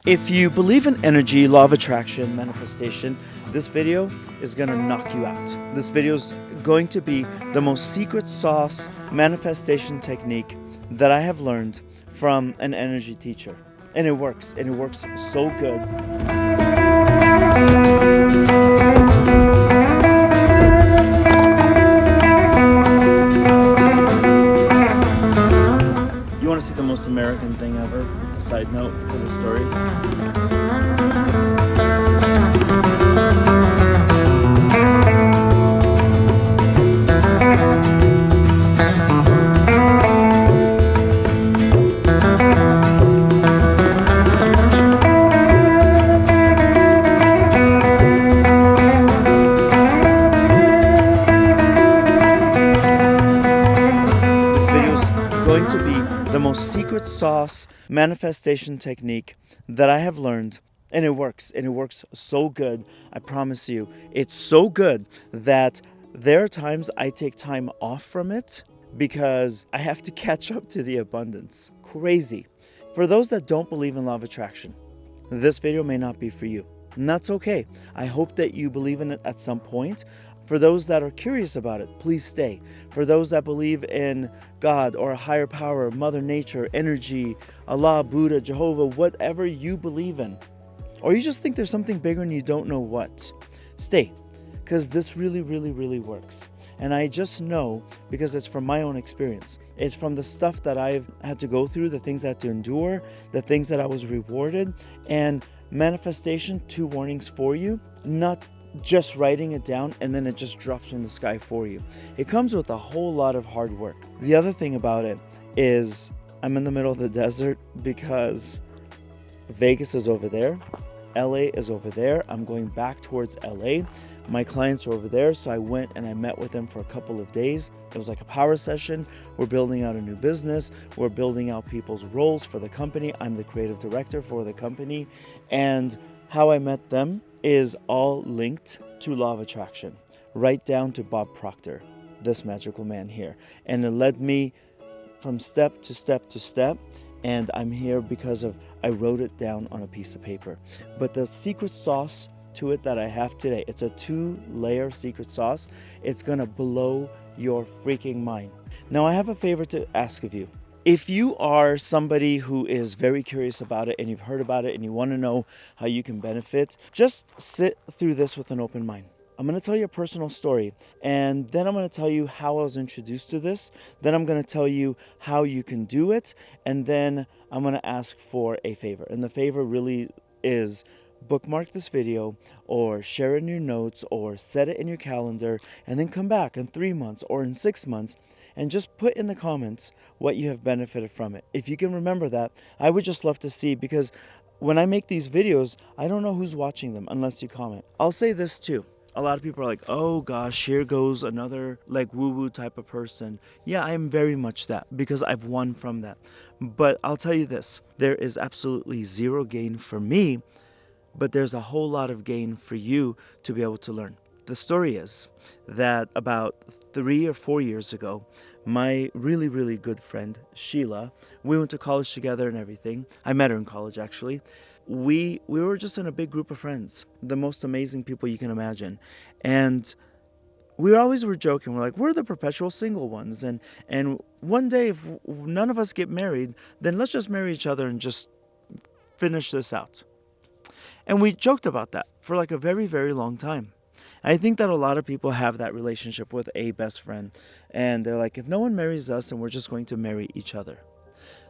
If you believe in energy, law of attraction, manifestation, this video is going to knock you out. This video is going to be the most secret sauce manifestation technique that I have learned from an energy teacher. And it works so good. You want to see the most American thing ever? Side note for the story. This video is going to be the most secret sauce manifestation technique that I have learned, and it works so good. I promise you, it's so good that there are times I take time off from it because I have to catch up to the abundance. Crazy. For those that don't believe in law of attraction, this video may not be for you, and that's okay. I hope that you believe in it at some point. For those that are curious about it, please stay. For those that believe in God or a higher power, Mother Nature, energy, Allah, Buddha, Jehovah, whatever you believe in, or you just think there's something bigger and you don't know what, stay, because this really works. And I just know because it's from my own experience. It's from the stuff that I've had to go through, the things I had to endure, the things that I was rewarded. And manifestation, 2 warnings for you, not just writing it down and then it just drops from the sky for you. It comes with a whole lot of hard work. The other thing about it is I'm in the middle of the desert because Vegas is over there, LA is over there. I'm going back towards LA. My clients are over there, so I went and I met with them for a couple of days. It was like a power session. We're building out a new business. We're building out people's roles for the company. I'm the creative director for the company. And how I met them is all linked to law of attraction, right down to Bob Proctor, this magical man here. And it led me from step to step to step. And I'm here because of I wrote it down on a piece of paper. But the secret sauce to it that I have today, it's a 2-layer secret sauce. It's gonna blow your freaking mind. Now I have a favor to ask of you. If you are somebody who is very curious about it and you've heard about it and you want to know how you can benefit, just sit through this with an open mind. I'm going to tell you a personal story, and then I'm going to tell you how I was introduced to this. Then I'm going to tell you how you can do it, and then I'm going to ask for a favor. And the favor really is bookmark this video or share it in your notes or set it in your calendar, and then come back in 3 months or in 6 months and just put in the comments what you have benefited from it. If you can remember that, I would just love to see, because when I make these videos, I don't know who's watching them unless you comment. I'll say this too. A lot of people are like, oh gosh, here goes another like woo-woo type of person. Yeah, I am very much that because I've won from that. But I'll tell you this, there is absolutely zero gain for me, but there's a whole lot of gain for you to be able to learn. The story is that about 3 or 4 years ago, my really good friend, Sheila, we went to college together and everything. I met her in college, actually. We were just in a big group of friends, the most amazing people you can imagine. And we always were joking. We're like, we're the perpetual single ones. And one day, if none of us get married, then let's just marry each other and just finish this out. And we joked about that for like a very long time. I think that a lot of people have that relationship with a best friend. And they're like, if no one marries us, then we're just going to marry each other.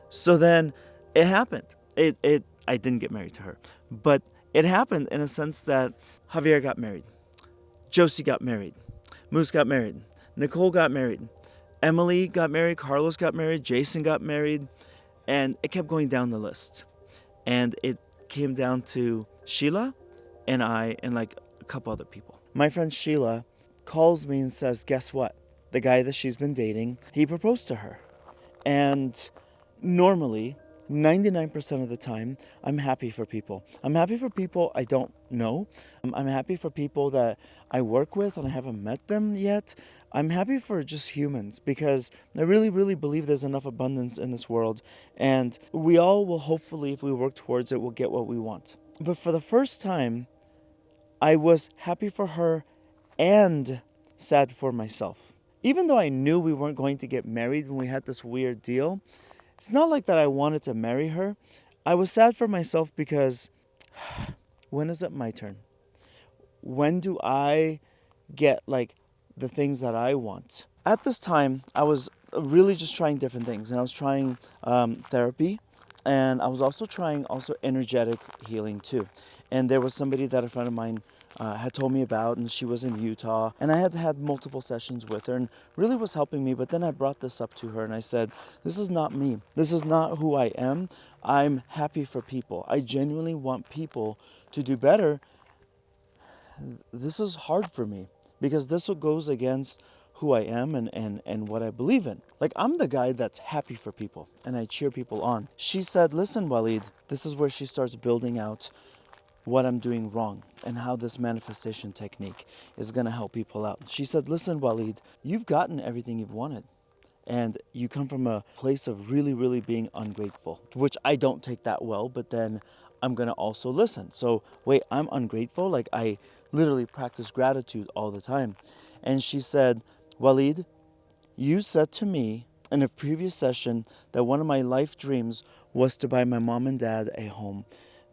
So then it happened. I didn't get married to her. But it happened in a sense that Javier got married. Josie got married. Moose got married. Nicole got married. Emily got married. Carlos got married. Jason got married. And it kept going down the list. And it came down to Sheila and I and like a couple other people. My friend Sheila calls me and says, guess what? The guy that she's been dating, he proposed to her. And normally 99% of the time, I'm happy for people. I'm happy for people I don't know. I'm happy for people that I work with and I haven't met them yet. I'm happy for just humans because I really, really believe there's enough abundance in this world. And we all will hopefully, if we work towards it, we'll get what we want. But for the first time, I was happy for her and sad for myself. Even though I knew we weren't going to get married when we had this weird deal, it's not like that I wanted to marry her. I was sad for myself because when is it my turn? When do I get like the things that I want? At this time, I was really just trying different things, and I was trying therapy, and I was also trying energetic healing too. And there was somebody that a friend of mine had told me about, and she was in Utah, and I had had multiple sessions with her and really was helping me. But then I brought this up to her and I said, this is not me. This is not who I am. I'm happy for people. I genuinely want people to do better. This is hard for me because this goes against who I am and what I believe in. Like, I'm the guy that's happy for people and I cheer people on. She said, listen, Walid, this is where she starts building out what I'm doing wrong and how this manifestation technique is going to help people out. She said, listen, Walid, you've gotten everything you've wanted. And you come from a place of really, really being ungrateful, which I don't take that well, but then I'm going to also listen. So, wait, I'm ungrateful? Like, I literally practice gratitude all the time. And she said, Walid, you said to me in a previous session that one of my life dreams was to buy my mom and dad a home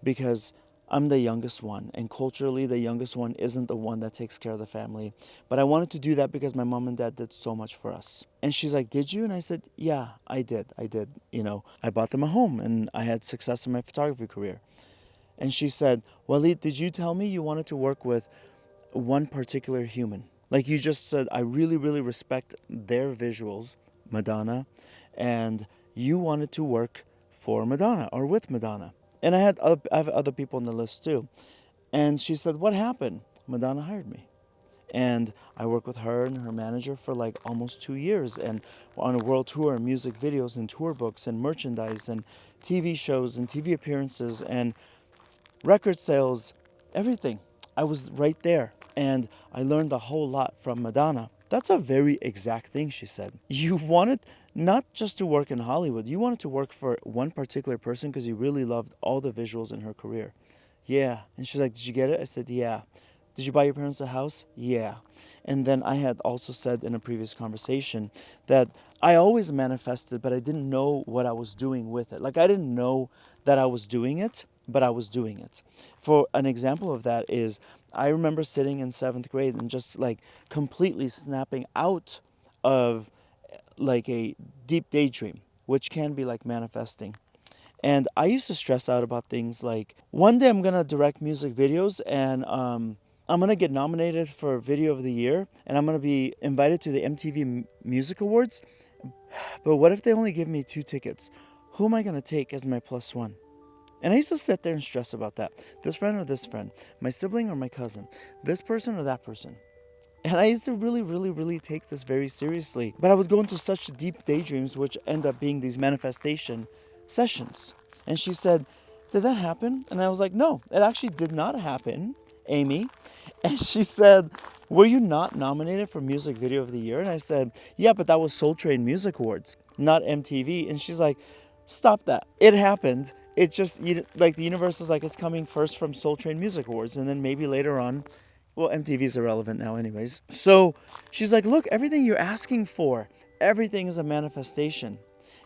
because I'm the youngest one, and culturally the youngest one isn't the one that takes care of the family. But I wanted to do that because my mom and dad did so much for us. And she's like, did you? And I said, yeah, I did. You know, I bought them a home and I had success in my photography career. And she said, Walid, did you tell me you wanted to work with one particular human? Like you just said, I really, really respect their visuals, Madonna, and you wanted to work for Madonna or with Madonna. And I have other people on the list too. And she said, what happened? Madonna hired me. And I worked with her and her manager for like almost 2 years, and on a world tour, music videos and tour books and merchandise and TV shows and TV appearances and record sales, everything. I was right there, and I learned a whole lot from Madonna. That's a very exact thing, she said. You wanted not just to work in Hollywood, you wanted to work for one particular person because you really loved all the visuals in her career. Yeah. And she's like, did you get it? I said, yeah. Did you buy your parents a house? Yeah. And then I had also said in a previous conversation that I always manifested, but I didn't know what I was doing with it. Like, I didn't know that I was doing it, but I was doing it. For an example of that is, I remember sitting in 7th grade and just like completely snapping out of like a deep daydream, which can be like manifesting. And I used to stress out about things like, one day I'm going to direct music videos and I'm going to get nominated for Video of the Year and I'm going to be invited to the MTV Music Awards. But what if they only give me 2 tickets? Who am I going to take as my plus one? And I used to sit there and stress about that. This friend or this friend, my sibling or my cousin, this person or that person. And I used to really, really, really take this very seriously. But I would go into such deep daydreams, which end up being these manifestation sessions. And she said, did that happen? And I was like, no, it actually did not happen, Amy. And she said, were you not nominated for Music Video of the Year? And I said, yeah, but that was Soul Train Music Awards, not MTV. And she's like, stop that. It happened. It just, like, the universe is like, it's coming first from Soul Train Music Awards. And then maybe later on, well, MTV is irrelevant now anyways. So she's like, look, everything you're asking for, everything is a manifestation.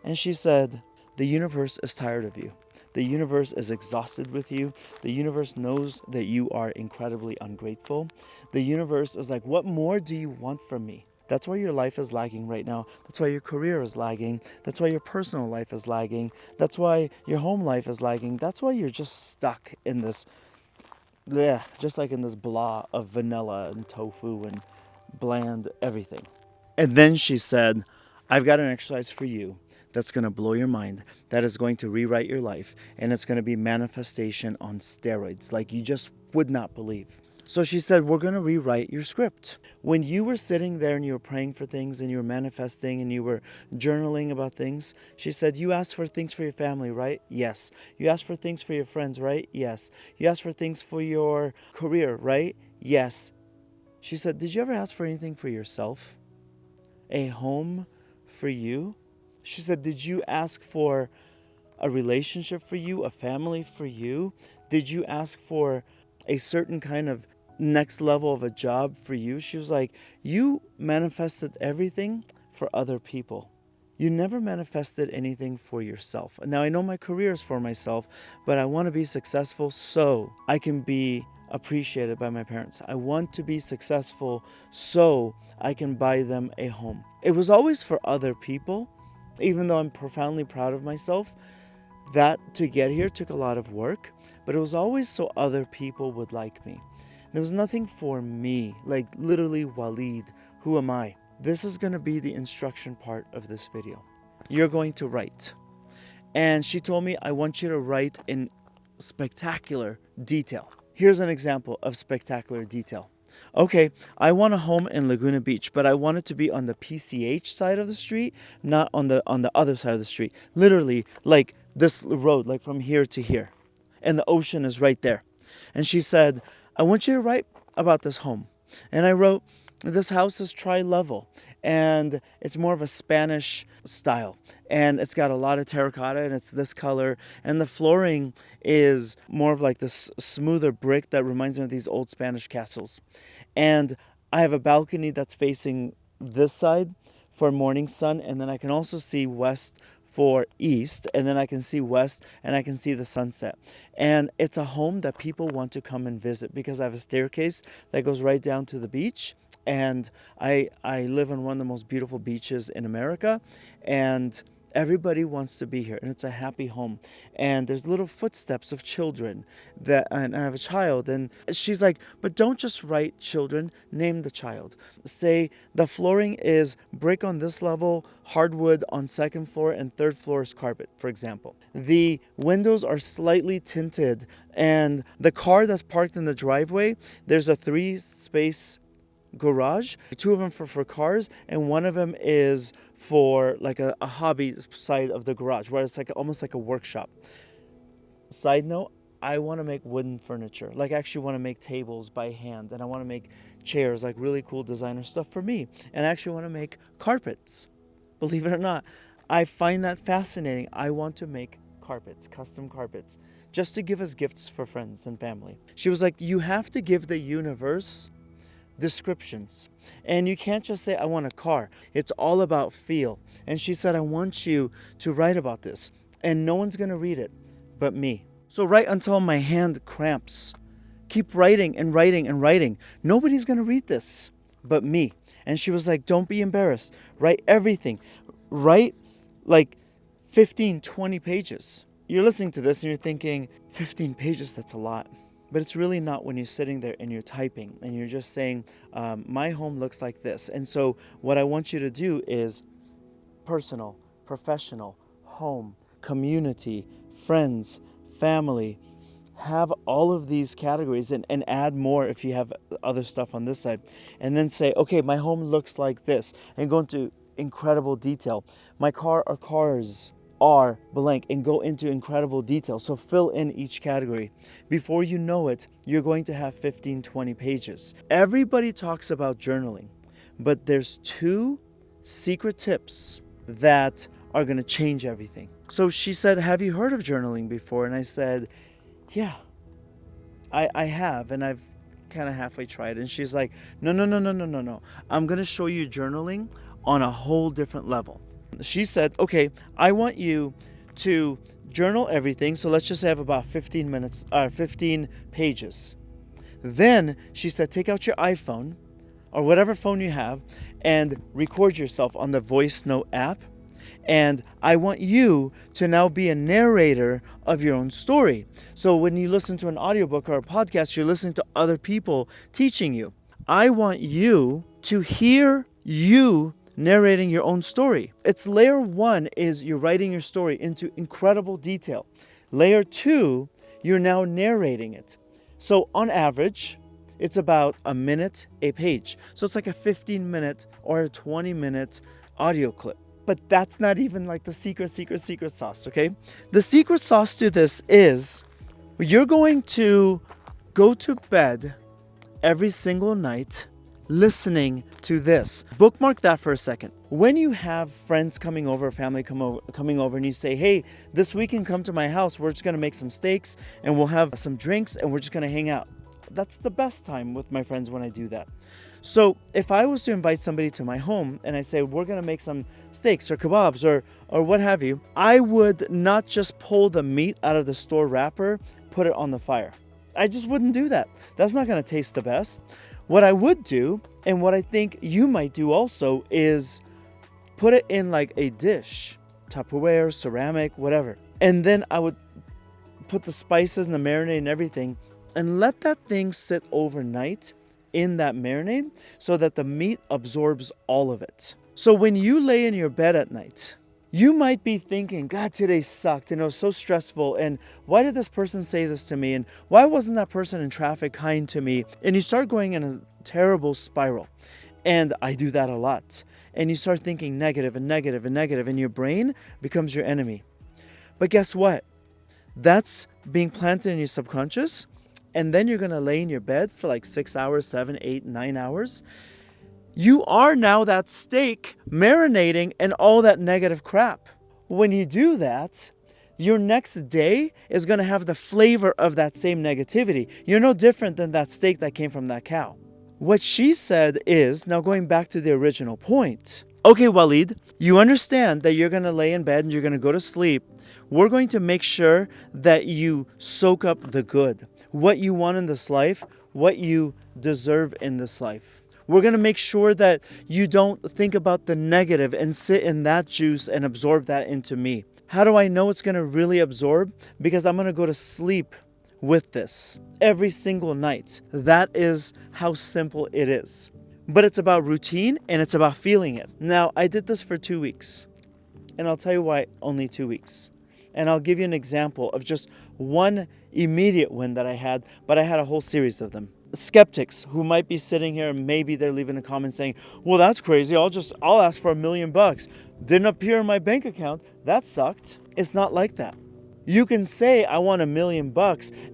And she said, the universe is tired of you. The universe is exhausted with you. The universe knows that you are incredibly ungrateful. The universe is like, what more do you want from me? That's why your life is lagging right now. That's why your career is lagging. That's why your personal life is lagging. That's why your home life is lagging. That's why you're just stuck in this, just like in this blah of vanilla and tofu and bland everything. And then she said, I've got an exercise for you that's going to blow your mind, that is going to rewrite your life, and it's going to be manifestation on steroids, like you just would not believe. So she said, we're going to rewrite your script. When you were sitting there and you were praying for things and you were manifesting and you were journaling about things, she said, you asked for things for your family, right? Yes. You asked for things for your friends, right? Yes. You asked for things for your career, right? Yes. She said, did you ever ask for anything for yourself? A home for you? She said, did you ask for a relationship for you, a family for you? Did you ask for a certain kind of next level of a job for you? She was like, you manifested everything for other people. You never manifested anything for yourself. Now, I know my career is for myself, but I want to be successful so I can be appreciated by my parents. I want to be successful so I can buy them a home. It was always for other people, even though I'm profoundly proud of myself. That to get here took a lot of work, but it was always so other people would like me. There was nothing for me, like literally Walid, who am I? This is going to be the instruction part of this video. You're going to write. And she told me, I want you to write in spectacular detail. Here's an example of spectacular detail. Okay, I want a home in Laguna Beach, but I want it to be on the PCH side of the street, not on the other side of the street. Literally, like this road, like from here to here. And the ocean is right there. And she said, I want you to write about this home. And I wrote, this house is tri-level, and it's more of a Spanish style. And it's got a lot of terracotta, and it's this color. And the flooring is more of like this smoother brick that reminds me of these old Spanish castles. And I have a balcony that's facing this side for morning sun, and then I can also see west for east, and then I can see west and I can see the sunset. And it's a home that people want to come and visit because I have a staircase that goes right down to the beach. And I live on one of the most beautiful beaches in America, and everybody wants to be here, and it's a happy home. And there's little footsteps of children and I have a child, and she's like, but don't just write children, name the child. Say the flooring is brick on this level, hardwood on second floor, and third floor is carpet, for example. The windows are slightly tinted, and the car that's parked in the driveway, there's a 3-space garage, 2 of them for cars, and 1 of them is for like a hobby side of the garage, where it's like almost like a workshop. Side note, I want to make wooden furniture. Like I actually want to make tables by hand, and I want to make chairs, like really cool designer stuff for me. And I actually want to make carpets. Believe it or not, I find that fascinating. I want to make carpets, custom carpets, just to give as gifts for friends and family. She was like, you have to give the universe descriptions, and you can't just say I want a car. It's all about feel. And she said, I want you to write about this, and no one's gonna read it but me. So write until my hand cramps. Keep writing and writing and writing. Nobody's gonna read this but me. And she was like, don't be embarrassed, write everything. Write like 15-20 pages. You're listening to this and you're thinking 15 pages, that's a lot. But it's really not when you're sitting there and you're typing and you're just saying, my home looks like this. And so what I want you to do is personal, professional, home, community, friends, family. Have all of these categories and add more if you have other stuff on this side. And then say, okay, my home looks like this. And go into incredible detail. My car or cars are blank, and go into incredible detail. So fill in each category. Before you know it, you're going to have 15-20 pages. Everybody talks about journaling, but there's 2 secret tips that are going to change everything. So she said, have you heard of journaling before? And I said, yeah, I have, and I've kind of halfway tried. And she's like, no. I'm going to show you journaling on a whole different level. She said, okay, I want you to journal everything. So let's just have about 15 pages. Then she said, take out your iPhone or whatever phone you have and record yourself on the voice note app. And I want you to now be a narrator of your own story. So when you listen to an audiobook or a podcast, you're listening to other people teaching you. I want you to hear you narrating your own story. It's layer 1 is you're writing your story into incredible detail. Layer 2, you're now narrating it. So on average, It's about a minute a page. So it's like a 15-minute or a 20-minute audio clip. But that's not even like the secret sauce, okay? The secret sauce to this is you're going to go to bed every single night listening to this. Bookmark that for a second. When you have friends coming over, family coming over, and you say, hey, this weekend come to my house, we're just gonna make some steaks and we'll have some drinks and we're just gonna hang out. That's the best time with my friends when I do that. So if I was to invite somebody to my home and I say, we're gonna make some steaks or kebabs or what have you, I would not just pull the meat out of the store wrapper, put it on the fire. I just wouldn't do that. That's not gonna taste the best. What I would do, and what I think you might do also, is put it in like a dish, Tupperware, ceramic, whatever. And then I would put the spices and the marinade and everything and let that thing sit overnight in that marinade so that the meat absorbs all of it. So when you lay in your bed at night, you might be thinking, God, today sucked, and it was so stressful, and why did this person say this to me, and why wasn't that person in traffic kind to me? And you start going in a terrible spiral. And I do that a lot. And you start thinking negative and negative and negative, and your brain becomes your enemy. But guess what? That's being planted in your subconscious, and then you're gonna lay in your bed for like 6 hours, 7, 8, 9 hours. You are now that steak marinating in all that negative crap. When you do that, your next day is gonna have the flavor of that same negativity. You're no different than that steak that came from that cow. What she said is, now going back to the original point, okay, Walid, you understand that you're gonna lay in bed and you're gonna go to sleep. We're going to make sure that you soak up the good, what you want in this life, what you deserve in this life. We're going to make sure that you don't think about the negative and sit in that juice and absorb that into me. How do I know it's going to really absorb? Because I'm going to go to sleep with this every single night. That is how simple it is. But it's about routine and it's about feeling it. Now, I did this for 2 weeks, and I'll tell you why only 2 weeks. And I'll give you an example of just one immediate win that I had, but I had a whole series of them. Skeptics who might be sitting here and maybe they're leaving a comment saying, well, that's crazy. I'll ask for $1 million. Didn't appear in my bank account. That sucked. It's not like that. You can say, I want $1 million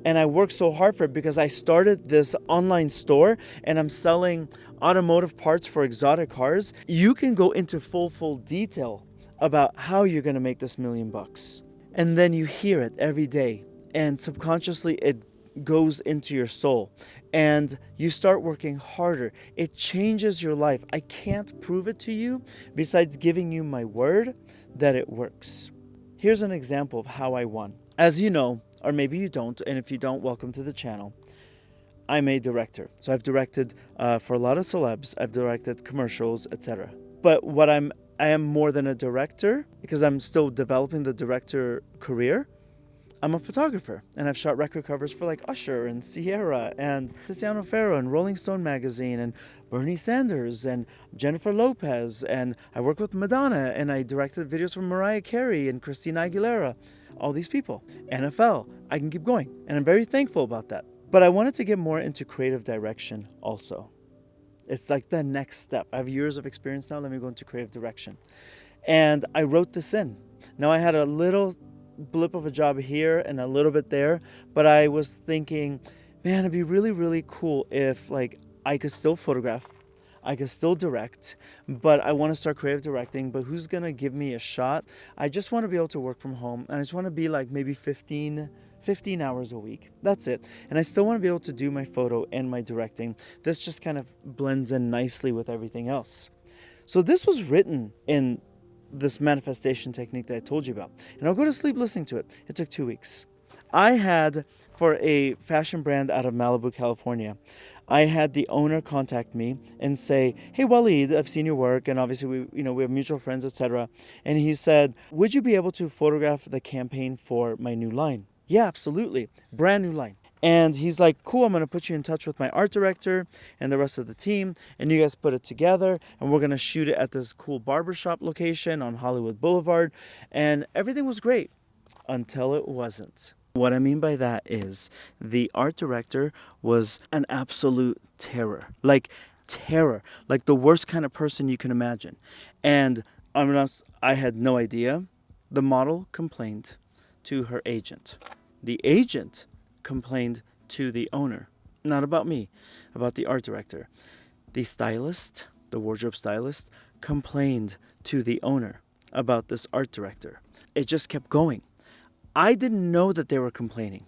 and I worked so hard for it because I started this online store and I'm selling automotive parts for exotic cars. You can go into full detail about how you're going to make this $1 million. And then you hear it every day, and subconsciously it goes into your soul, and you start working harder. It changes your life. I can't prove it to you besides giving you my word that it works. Here's an example of how I won. As you know, or maybe you don't, and if you don't, welcome to the channel. I'm a director. So I've directed for a lot of celebs. I've directed commercials, etc. But I am more than a director because I'm still developing the director career. I'm a photographer, and I've shot record covers for like Usher and Sierra and Tiziano Ferro and Rolling Stone magazine and Bernie Sanders and Jennifer Lopez, and I work with Madonna, and I directed videos for Mariah Carey and Christina Aguilera, all these people. NFL, I can keep going, and I'm very thankful about that. But I wanted to get more into creative direction also. It's like the next step. I have years of experience now. Let me go into creative direction. And I wrote this in. Now, I had a little blip of a job here and a little bit there, but I was thinking, man, it'd be really, really cool if like I could still photograph, I could still direct, but I want to start creative directing, but who's going to give me a shot? I just want to be able to work from home, and I just want to be like maybe 15 hours a week. That's it. And I still want to be able to do my photo and my directing. This just kind of blends in nicely with everything else. So this was written in this manifestation technique that I told you about. And I'll go to sleep listening to it. It took 2 weeks. I had, for a fashion brand out of Malibu, California, I had the owner contact me and say, hey, Walid, I've seen your work, and obviously we have mutual friends, etc. And he said, would you be able to photograph the campaign for my new line? Yeah, absolutely. Brand new line. And he's like, cool, I'm going to put you in touch with my art director and the rest of the team, and you guys put it together, and we're going to shoot it at this cool barbershop location on Hollywood Boulevard. And everything was great until it wasn't. What I mean by that is the art director was an absolute terror. Like terror. Like the worst kind of person you can imagine. And I had no idea. The model complained to her agent. The agent complained to the owner. Not about me, about the art director. The stylist, the wardrobe stylist, complained to the owner about this art director. It just kept going. I didn't know that they were complaining,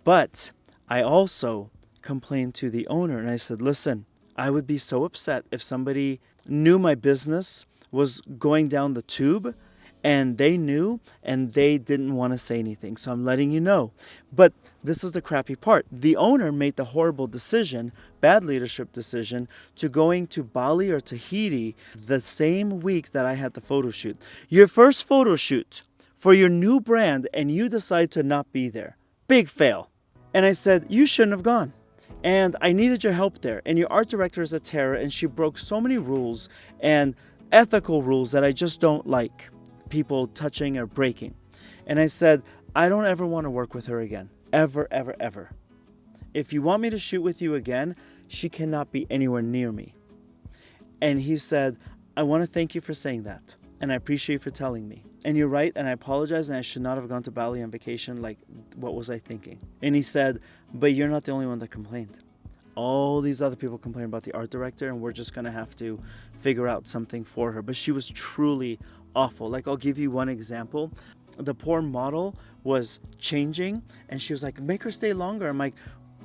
but I also complained to the owner and I said, listen, I would be so upset if somebody knew my business was going down the tube and they knew and they didn't want to say anything. So I'm letting you know. But this is the crappy part. The owner made the horrible decision, bad leadership decision, to going to Bali or Tahiti the same week that I had the photo shoot. Your first photo shoot for your new brand and you decide to not be there. Big fail. And I said, you shouldn't have gone. And I needed your help there. And your art director is a terror and she broke so many rules and ethical rules that I just don't like people touching or breaking. And I said, I don't ever want to work with her again. Ever, ever, ever. If you want me to shoot with you again, she cannot be anywhere near me. And he said, I want to thank you for saying that. And I appreciate you for telling me. And you're right, and I apologize, and I should not have gone to Bali on vacation. Like, what was I thinking? And he said, but you're not the only one that complained. All these other people complain about the art director, and we're just going to have to figure out something for her. But she was truly awful. Like, I'll give you one example. The poor model was changing, and she was like, make her stay longer. I'm like,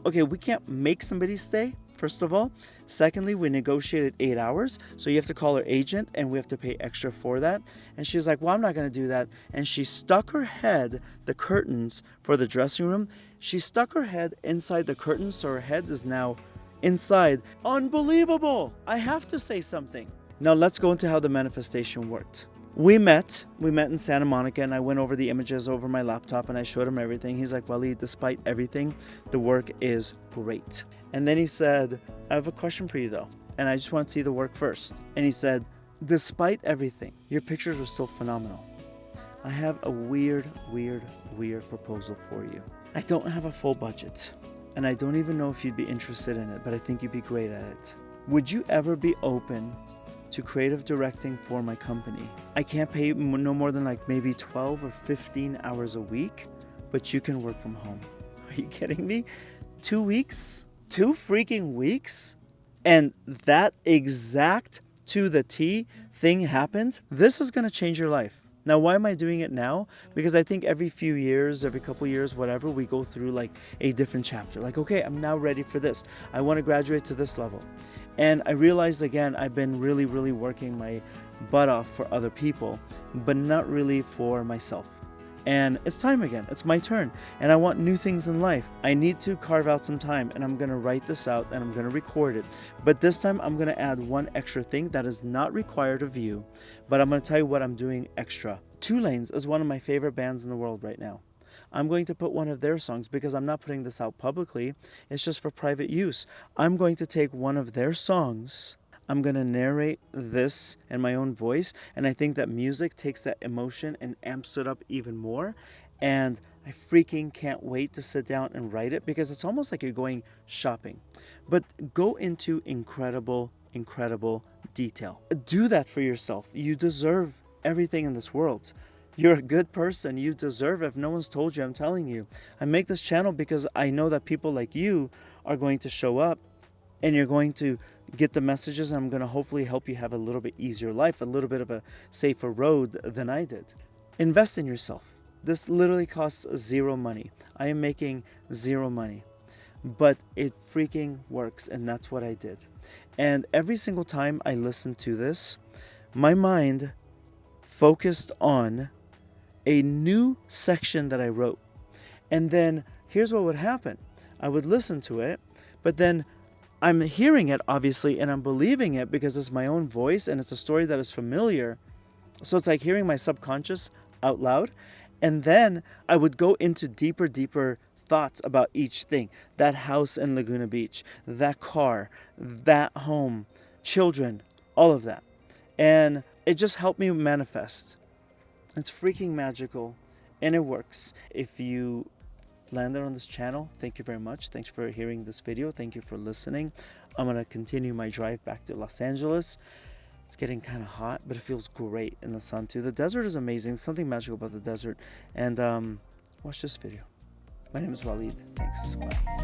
okay, we can't make somebody stay, first of all. Secondly, we negotiated 8 hours, so you have to call her agent, and we have to pay extra for that. And she's like, well, I'm not going to do that. And she stuck her head, the curtains for the dressing room, she stuck her head inside the curtains, so her head is now inside. Unbelievable! I have to say something. Now let's go into how the manifestation worked. We met in Santa Monica, and I went over the images over my laptop and I showed him everything. He's like, Walid, despite everything, the work is great. And then he said, I have a question for you though, and I just want to see the work first. And he said, despite everything, your pictures were still phenomenal. I have a weird proposal for you. I don't have a full budget, and I don't even know if you'd be interested in it, but I think you'd be great at it. Would you ever be open to creative directing for my company? I can't pay you no more than like maybe 12 or 15 hours a week, but you can work from home. Are you kidding me? 2 weeks? 2 freaking weeks? And that exact to the T thing happened? This is going to change your life. Now, why am I doing it now? Because I think every few years, every couple years, whatever, we go through like a different chapter. Like, okay, I'm now ready for this. I want to graduate to this level. And I realized again, I've been really working my butt off for other people, but not really for myself. And it's time again. It's my turn. And I want new things in life. I need to carve out some time, and I'm going to write this out and I'm going to record it. But this time I'm going to add one extra thing that is not required of you, but I'm going to tell you what I'm doing extra. Two Lanes is one of my favorite bands in the world right now. I'm going to put one of their songs, because I'm not putting this out publicly. It's just for private use. I'm going to take one of their songs. I'm going to narrate this in my own voice, and I think that music takes that emotion and amps it up even more, and I freaking can't wait to sit down and write it, because it's almost like you're going shopping. But go into incredible detail. Do that for yourself. You deserve everything in this world. You're a good person. You deserve it. If no one's told you, I'm telling you. I make this channel because I know that people like you are going to show up, and you're going to get the messages, and I'm going to hopefully help you have a little bit easier life, a little bit of a safer road than I did. Invest in yourself. This literally costs zero money. I am making zero money, but it freaking works, and that's what I did. And every single time I listened to this, my mind focused on a new section that I wrote. And then here's what would happen. I would listen to it, but then I'm hearing it, obviously, and I'm believing it because it's my own voice and it's a story that is familiar. So it's like hearing my subconscious out loud. And then I would go into deeper thoughts about each thing. That house in Laguna Beach, that car, that home, children, all of that. And it just helped me manifest. It's freaking magical, and it works. If you landed on this channel, thank you very much. Thanks for hearing this video. Thank you for listening. I'm gonna continue my drive back to Los Angeles. It's getting kind of hot, but it feels great in the sun too. The desert is amazing. There's something magical about the desert. And watch this video. My name is Walid. Thanks. Bye.